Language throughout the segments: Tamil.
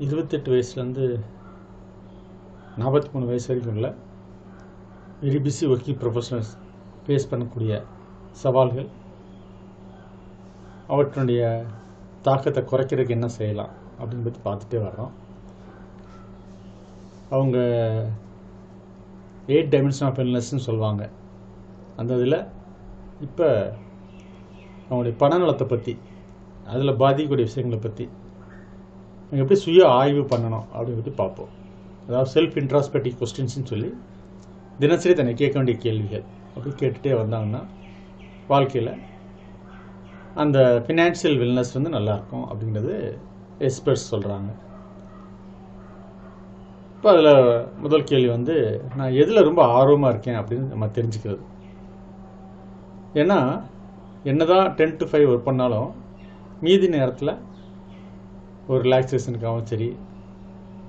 28 வயசுலேருந்து 43 வயசு வரைக்கும் உள்ள very busy working professionals face பண்ணக்கூடிய சவால்கள், அவற்றுடைய தாக்கத்தை குறைக்கிறதுக்கு என்ன செய்யலாம் அப்படின்னு பற்றி பார்த்துட்டே வர்றோம். அவங்க 8 டைமென்ஷன் ஆஃப் இல்னஸ்ன்னு சொல்லுவாங்க. அந்த இதில் இப்போ அவங்களுடைய பணநலத்தை பற்றி, அதில் பாதிக்கக்கூடிய விஷயங்களை பற்றி நீங்கள் எப்படி சுய ஆய்வு பண்ணணும் அப்படின்னு பற்றி பார்ப்போம். அதாவது செல்ஃப் இன்ட்ராஸ்பெக்டிவ் கொஸ்டின்ஸ்னு சொல்லி தினசரி தன்னை கேட்க வேண்டிய கேள்விகள் அப்படி கேட்டுகிட்டே வந்தாங்கன்னா வாழ்க்கையில் அந்த ஃபினான்ஷியல் வெல்னஸ் நல்லாயிருக்கும் அப்படிங்கிறது எக்ஸ்பர்ட்ஸ் சொல்கிறாங்க. இப்போ அதில் முதல் கேள்வி நான் எதில் ரொம்ப ஆர்வமாக இருக்கேன் அப்படின்னு நம்ம தெரிஞ்சுக்கிறது. ஏன்னா என்ன தான் 10 to 5 ஒர்க் பண்ணாலும் மீதி நேரத்தில் ஒரு ரிலாக்ஸேஷனுக்காகவும் சரி,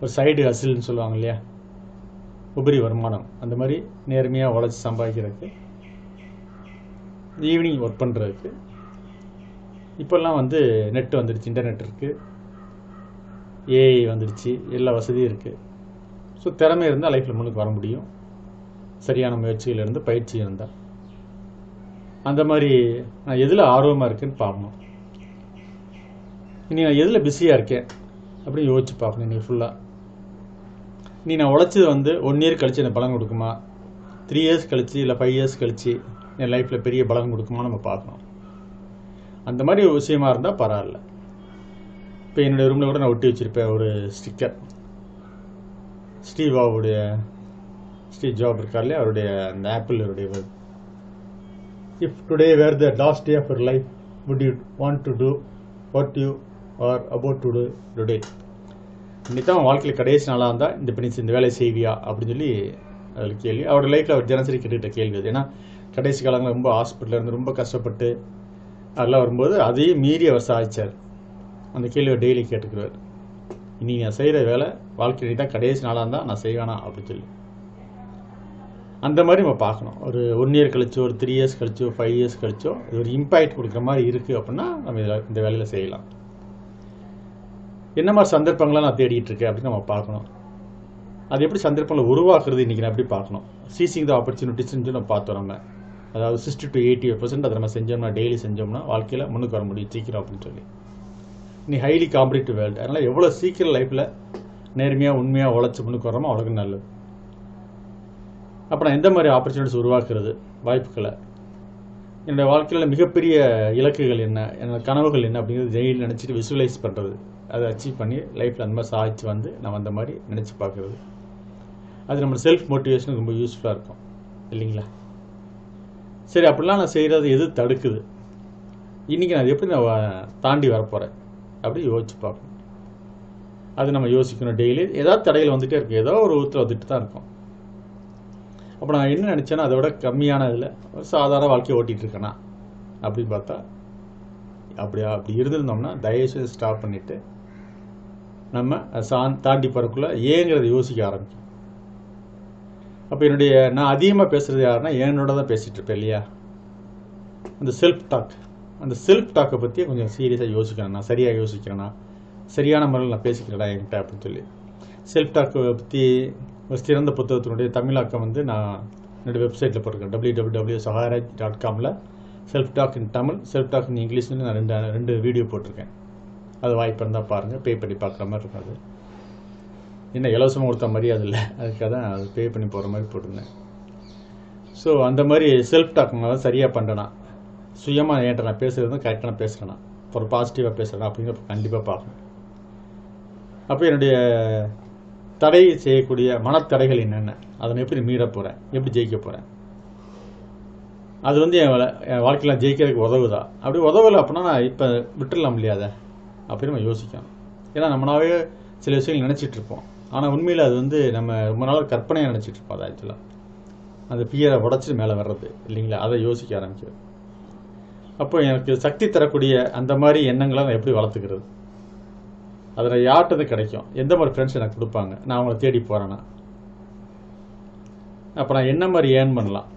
ஒரு சைடு ஹசில்னு சொல்லுவாங்க இல்லையா, உபரி வருமானம், அந்த மாதிரி நேர்மையாக உழைச்சி சம்பாதிக்கிறதுக்கு, ஈவினிங் ஒர்க் பண்ணுறதுக்கு இப்போல்லாம் நெட் வந்துடுச்சு, இன்டர்நெட் இருக்குது, ஏஐ வந்துடுச்சு, எல்லா வசதியும் இருக்குது. ஸோ திறமை இருந்தால் லைஃப்பில் முன்னுக்கு வர முடியும், சரியான முயற்சிகள் இருந்து பயிற்சி இருந்தால். அந்த மாதிரி நான் எதில் ஆர்வமாக இருக்குன்னு பார்க்கணும். இனி நான் எதில் பிஸியாக இருக்கேன் அப்படின்னு யோசிச்சு பார்க்கணும். இன்றைக்கி ஃபுல்லாக நான் உழைச்சது 1 இயர் கழித்து எனக்கு பலன் கொடுக்குமா, 3 இயர்ஸ் கழித்து இல்லை 5 இயர்ஸ் கழித்து என் லைஃப்பில் பெரிய பலன் கொடுக்குமா நம்ம பார்க்கணும். அந்த மாதிரி ஒரு விஷயமா இருந்தால் பரவாயில்ல. இப்போ என்னுடைய ரூமில் கூட நான் ஒட்டி வச்சுருப்பேன் ஒரு ஸ்டிக்கர். ஸ்டீவ் ஜாப் இருக்கார் இல்லையா, அவருடைய அந்த ஆப்பிளுடைய word, if today were the last day of your life would you want to do what you are about to do today. இன்னைக்கு தான் வாழ்க்கையில் கடைசி நாளாக இருந்தால் இந்த வேலையை செய்வியா அப்படின்னு சொல்லி அதில் கேள்வி. அவரோட லைஃப்பில் அவர் தினசரி கேட்டுக்கிட்ட கேள்வி அது. ஏன்னா கடைசி காலங்களில் ரொம்ப ஹாஸ்பிட்டலில் இருந்து ரொம்ப கஷ்டப்பட்டு அதெல்லாம் வரும்போது அதையும் மீறி அவர் சாதிச்சார். அந்த கேள்வியை டெய்லி கேட்டுக்கிறார். இனி நான் செய்கிற வேலை வாழ்க்கையில் தான் கடைசி நாளாக இருந்தால் நான் செய்வேனா அப்படின்னு சொல்லி. அந்த மாதிரி நம்ம பார்க்கணும். ஒரு 1 இயர் கழிச்சோ, ஒரு 3 இயர்ஸ் கழிச்சோ, 5 இயர்ஸ் கழிச்சோ இது ஒரு இம்பேக்ட் கொடுக்குற மாதிரி இருக்குது அப்படின்னா நம்ம இந்த வேலையில் செய்யலாம். என்ன மாதிரி சந்தர்ப்பங்களாக நான் தேடிட்டு இருக்கேன் அப்படின்னு நம்ம பார்க்கணும். அது எப்படி சந்தர்ப்பங்களை உருவாக்குறது இன்றைக்கி நான் எப்படி பார்க்கணும். சீசிங் த ஆப்பர்ச்சுனிட்டிஸ்ன்னு நம்ம பார்த்தோம். நம்ம அதாவது 60 to 80% அதை நம்ம செஞ்சோம்னா, டெய்லி செஞ்சோம்னா வாழ்க்கையில் முன்னுக்கு வர முடியும் சீக்கிரம் அப்படின்னு சொல்லி. நீ ஹைலி காம்படிட்டிவ் வேர்ல்டு, அதனால் எவ்வளோ சீக்கிரம் லைஃப்பில் நேர்மையாக உண்மையாக உழைச்சி முன்னுக்கு வரோமோ அவ்வளோக்கு நல்லது. அப்போ நான் எந்த மாதிரி ஆப்பர்ச்சுனிட்டிஸ் உருவாக்குறது, வாய்ப்புகளை, என்னுடைய வாழ்க்கையில் மிகப்பெரிய இலக்குகள் என்ன, என்னோட கனவுகள் என்ன அப்படிங்கிறது டெய்லி நினச்சிட்டு விசுவலைஸ் பண்ணுறது, அதை அச்சீவ் பண்ணி லைஃப்பில் அந்த மாதிரி சாதிச்சு நம்ம அந்த மாதிரி நினச்சி பார்க்குறது. அது நம்ம செல்ஃப் மோட்டிவேஷனுக்கு ரொம்ப யூஸ்ஃபுல்லாக இருக்கும் இல்லைங்களா. சரி, அப்படிலாம் நான் செய்கிறது எது தடுக்குது, இன்றைக்கி நான் எப்படி நான் தாண்டி வரப்போகிறேன் அப்படி யோசிச்சு பார்க்கணும். அது நம்ம யோசிக்கணும். டெய்லி ஏதாவது தடைகள் வந்துகிட்டே இருக்கும், ஏதோ ஒரு ஊத்தில் வந்துட்டு தான் இருக்கும். அப்போ நான் என்ன நினச்சேன்னா அதை விட கம்மியான இதில் ஒரு சாதாரண வாழ்க்கையை ஓட்டிகிட்டு இருக்கேனா அப்படின்னு பார்த்தா அப்படி இருந்திருந்தோம்னா தயவுசெய்து ஸ்டாப் பண்ணிவிட்டு நம்ம தாண்டி போகிறக்குள்ளே ஏங்கிறத யோசிக்க ஆரம்பிக்கும். அப்போ நான் அதிகமாக பேசுகிறது யாருன்னா என்னோட தான் பேசிகிட்டு இருப்பேன் இல்லையா. அந்த செல்ஃப் டாக்கை பற்றி கொஞ்சம் சீரியஸாக யோசிக்கிறேன். நான் சரியாக யோசிக்கிறேன்னா, சரியான முறையில் நான் பேசிக்கிறேன்னா என்கிட்ட அப்படின்னு சொல்லி. செல்ஃப் டாக்கை பற்றி ஒரு சிறந்த புத்தகத்தினுடைய தமிழாக்கம் நான் என்னுடைய வெப்சைட்டில் போட்டிருக்கேன். www.saharaj.com self talk in Tamil, self talk in இங்கிலீஷ்னு நான் ரெண்டு வீடியோ போட்டிருக்கேன். அது வாய்ப்பு இருந்தால் பாருங்கள். பே பண்ணி பார்க்குற மாதிரி இருக்காது. என்ன இலவசமாக கொடுத்த மரியாதை இல்லை, அதுக்காக தான் அது பே பண்ணி போகிற மாதிரி போட்டிருந்தேன். ஸோ அந்த மாதிரி செல்ஃப் டாக் நான் சரியாக பண்ணுறேன்னா, சுயமாக என்கிட்ட நான் பேசுகிறது கரெக்டாக நான் பேசுகிறேன்னா, ஒரு பாசிட்டிவாக பேசுகிறேன்னா அப்படிங்கிறப்ப கண்டிப்பாக பார்க்கணும். அப்போ என்னுடைய தடை செய்யக்கூடிய மனத்தடைகள் என்னென்ன, அதனை எப்படி மீற போகிறேன், எப்படி ஜெயிக்க போகிறேன், அது என் வாழ்க்கையில் ஜெயிக்கிறதுக்கு உதவுதா, அப்படி உதவலை அப்படின்னா நான் இப்போ விட்டுடலாம் இல்லையாத அப்படின்னு நம்ம யோசிக்கணும். ஏன்னா நம்மளாவே சில விஷயங்கள் நினச்சிட்டு இருப்போம். ஆனால் உண்மையில் அது நம்ம ரொம்ப நாள் கற்பனையாக நினச்சிட்டு இருப்போம். அது ஆக்சுவலாக அந்த பியரை உடச்சிட்டு மேலே வர்றது இல்லைங்களா, அதை யோசிக்க ஆரம்பிக்கிறது. அப்போ எனக்கு சக்தி தரக்கூடிய அந்த மாதிரி எண்ணங்களை நான் எப்படி வளர்த்துக்கிறது, அதில் யார்கிட்ட கிடைக்கும், எந்த மாதிரி ஃப்ரெண்ட்ஸ் எனக்கு கொடுப்பாங்க, நான் அவங்கள தேடி போகிறேன்னா, அப்போ நான் என்ன மாதிரி ஏர்ன் பண்ணலாம்,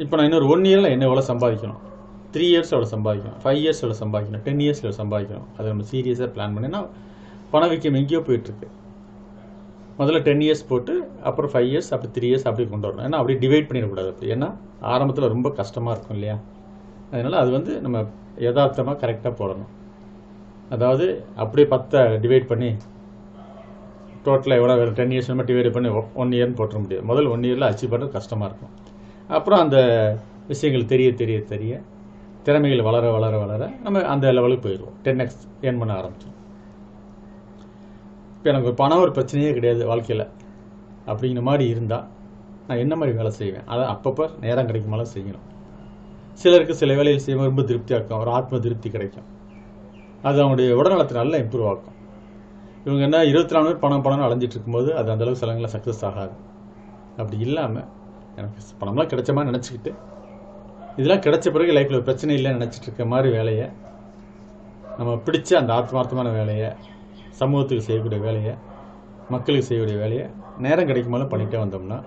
இப்போ நான் இன்னொரு 1 இயரில் என்ன எவ்வளோ சம்பாதிக்கணும், 3 இயர்ஸ் எவ்வளோ சம்பாதிக்கணும், 5 இயர்ஸ் எவ்வளோ சம்பாதிக்கணும், 10 இயர்ஸ் எவ்வளோ சம்பாதிக்கணும், அதை நம்ம சீரியஸாக பிளான் பண்ணினா பணவீக்கம் எங்கேயோ போயிட்டுருக்கு. முதல்ல 10 இயர்ஸ் போட்டு அப்புறம் 5 இயர்ஸ் அப்படி 3 இயர்ஸ் அப்படி கொண்டு வரணும். ஏன்னா அப்படி டிவைட் பண்ணிடக்கூடாது. அப்படி ஏன்னா ஆரம்பத்தில் ரொம்ப கஷ்டமாக இருக்கும் இல்லையா. அதனால் அது வந்து நம்ம யதார்த்தமாக கரெக்டாக போடணும். அதாவது அப்படியே 10 டிவைட் பண்ணி டோட்டலாக எவ்வளோ 10 இயர்ஸ் நம்ம டிவைட் பண்ணி 1 இயர்னு போட்டுற முடியாது. முதல் 1 இயரில் அச்சீவ் பண்ணுறது கஷ்டமாக இருக்கும். அப்புறம் அந்த விஷயங்கள் தெரிய தெரிய தெரிய திறமைகள் வளர வளர வளர நம்ம அந்த லெவலுக்கு போயிடுவோம். 10x ஏர்ன் பண்ண ஆரம்பிச்சோம். இப்போ எனக்கு ஒரு பணம் ஒரு பிரச்சனையே கிடையாது வாழ்க்கையில் அப்படிங்கிற மாதிரி இருந்தால் நான் என்ன மாதிரி வேலை செய்வேன், அதை அப்பப்போ நேரம் கிடைக்குமாலும் செய்யணும். சிலருக்கு சில வேலைகள் செய்ய ரொம்ப திருப்தியாக இருக்கும், ஒரு ஆத்ம திருப்தி கிடைக்கும். அது அவங்களுடைய உடல்நலத்தை நல்லா இம்ப்ரூவ் ஆகும். இவங்க என்ன 24 மணி பணம்னு அலைஞ்சிட்டு இருக்கும்போது அது அந்தளவுக்கு சிலங்களை சக்ஸஸ் ஆகாது. அப்படி இல்லாமல் எனக்கு பணம்லாம் கிடைச்ச மாதிரி நினச்சிக்கிட்டு இதெல்லாம் கிடைச்ச பிறகு லைஃப்பில் ஒரு பிரச்சனை இல்லைன்னு நினச்சிட்டு இருக்க மாதிரி வேலையை, நம்ம பிடிச்ச அந்த ஆத்மார்த்தமான வேலையை, சமூகத்துக்கு செய்யக்கூடிய வேலையை, மக்களுக்கு செய்யக்கூடிய வேலையை நேரம் கிடைக்கும்போது பண்ணிகிட்டே வந்தோம்னா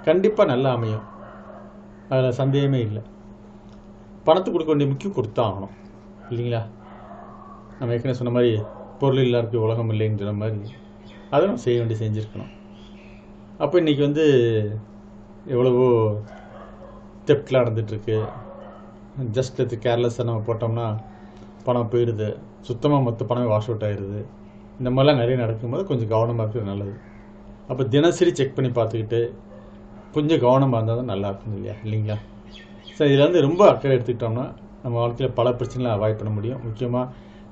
கண்டிப்பாக நல்லா அமையும். அதில் சந்தேகமே இல்லை. பணத்துக்கு கொடுக்க வேண்டிய முக்கியம் கொடுத்தா ஆகணும் இல்லைங்களா. நம்ம ஏற்கனவே சொன்ன மாதிரி பொருள் எல்லாருக்கும் உலகம் இல்லைங்கிற மாதிரி அதை நம்ம செய்ய வேண்டிய செஞ்சுருக்கணும். அப்போ இன்றைக்கி வந்து எவ்வளவோ தெப்ட்லாம் நடந்துகிட்ருக்கு. ஜஸ்ட் அது கேர்லெஸ்ஸாக நம்ம போட்டோம்னா பணம் போயிடுது, சுத்தமாக மொத்த பணமே வாஷ் அவுட் ஆகிடுது. இந்த மாதிரிலாம் நிறைய நடக்கும்போது கொஞ்சம் கவனமாக இருக்கிறது நல்லது. அப்போ தினசரி செக் பண்ணி பார்த்துக்கிட்டு கொஞ்சம் கவனமாக இருந்தால் தான் நல்லா இருக்கும் இல்லைங்களா. ஸோ இதில் வந்து ரொம்ப அக்கறை எடுத்துக்கிட்டோம்னா நம்ம வாழ்க்கையில் பல பிரச்சனைகளை அவாய்ட் பண்ண முடியும். முக்கியமாக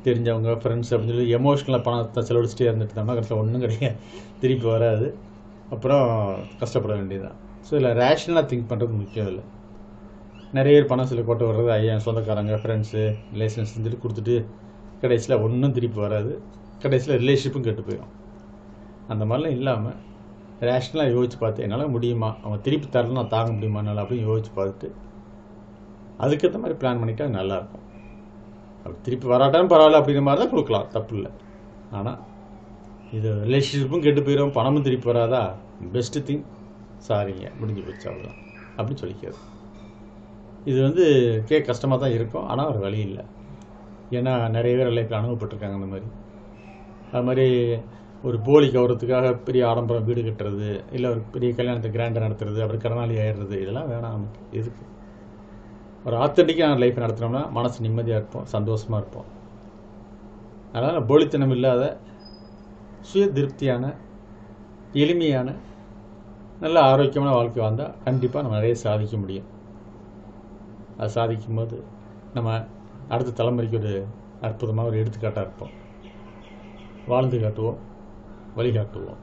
தெரிஞ்சவங்க ஃப்ரெண்ட்ஸ் அப்படின்னு சொல்லி எமோஷ்னலாக பணத்தை செலவழிச்சிட்டே இருந்துட்டோம்னா கடைசியில் ஒன்றும் கிடையாது, திருப்பி வராது, அப்புறம் கஷ்டப்பட வேண்டியதுதான். ஸோ இதில் ரேஷ்னலாக திங்க் பண்ணுறது முக்கியம் இல்லை. நிறைய பேர் பணம் சில கொட்ட வர்றது ஐயா சொந்தக்காரங்க ஃப்ரெண்ட்ஸு ரிலேஷன்ஸ் செஞ்சுட்டு கொடுத்துட்டு கடைசியில் ஒன்றும் திருப்பி வராது, கடைசியில் ரிலேஷன்ஷிப்பும் கெட்டு போயிடும். அந்த மாதிரிலாம் இல்லாமல் ரேஷ்னலாக யோசிச்சு பார்த்து என்னால் முடியுமா, அவன் திருப்பி தரலாம் நான் தாங்க முடியுமா என்னால் அப்படின்னு யோசிச்சு பார்த்துட்டு அதுக்கேற்ற மாதிரி பிளான் பண்ணிட்டா நல்லாயிருக்கும். அப்படி திருப்பி வராட்டாலும் பரவாயில்ல அப்படிங்கிற மாதிரி தான் கொடுக்கலாம், தப்பு இல்லை. ஆனால் இது ரிலேஷன்ஷிப்பும் கெட்டு போயிடும், பணமும் திருப்பி வராதா, பெஸ்ட்டு திங் சாரிங்க முடிஞ்சு போச்சு அவ்வளோதான் அப்படின்னு சொல்லிக்கிறது. இது வந்து கேட்க கஷ்டமாக தான் இருக்கும், ஆனால் ஒரு வழி இல்லை. ஏன்னா நிறைய பேர் லைஃப்பில் அனுபவப்பட்டிருக்காங்க அந்த மாதிரி. அது மாதிரி ஒரு போலி கௌரவத்துக்காக பெரிய ஆடம்பரம் வீடு கட்டுறது, இல்லை ஒரு பெரிய கல்யாணத்தை கிராண்டாக நடத்துறது, அப்புறம் கடனாளி ஆயிடுறது, இதெல்லாம் வேணாம் நமக்கு. எதுக்கு? ஒரு ஆத்தென்டிக்கான லைஃப் நடத்தினோம்னா மனசு நிம்மதியாக இருப்போம், சந்தோஷமாக இருப்போம். அதனால் போலித்தனம் இல்லாத சுய திருப்தியான எளிமையான நல்ல ஆரோக்கியமான வாழ்க்கை வாழ்ந்தால் கண்டிப்பாக நம்ம நிறைய சாதிக்க முடியும். அது சாதிக்கும் போது நம்ம அடுத்த தலைமுறைக்கு ஒரு அற்புதமாக ஒரு எடுத்துக்காட்டாக இருப்போம். வாழ்ந்து காட்டுவோம், வழிகாட்டுவோம்.